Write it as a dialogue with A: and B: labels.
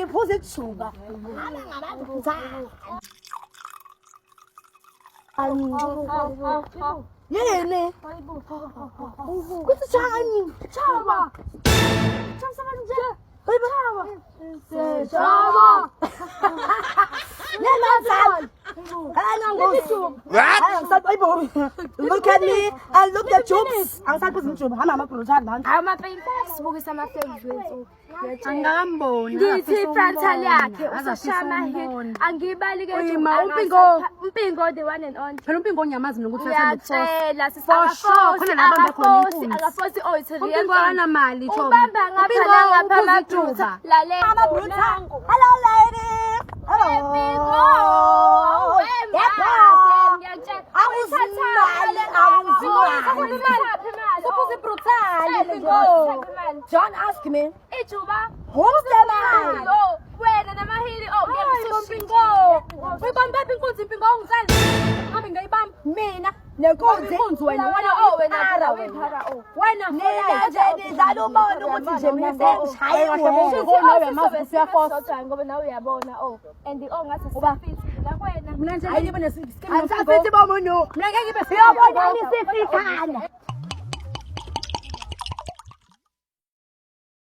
A: ngiphuza ijuba. Yini? Kuthi chani? Chaba. Chamsama nje. Chaba. Chaba. Look at me and look at jobs. Ang sabi ko job, hama maproducer man.
B: Ama Facebook sama Facebook.
C: Angamboni.
B: Ngithi frontal yakhe usashama hit. Angibali ke umpingo the one and only.
C: Phela umpingo onyamazi nokuthi uyathanda
B: Uyacela
C: khona la bamba khona inkunzi.
B: akafosi oyitheli.
C: Umpingo akanaMali Thomo.
B: Ubamba ngapha ngapha majuza. Lalela.
A: Hello lady. John ask me. Who's the man?
B: Wena namahili
A: Mina nenkunzi wena nina nje nidlala ubona ukuthi nje mina sengishaywe
B: ngoba nawe uyabona and ngathi sifiti la kwena
C: mina nje ngibe nesikimi
A: angisafithi bomunye mina ngeke ngibe siyobona nisifithana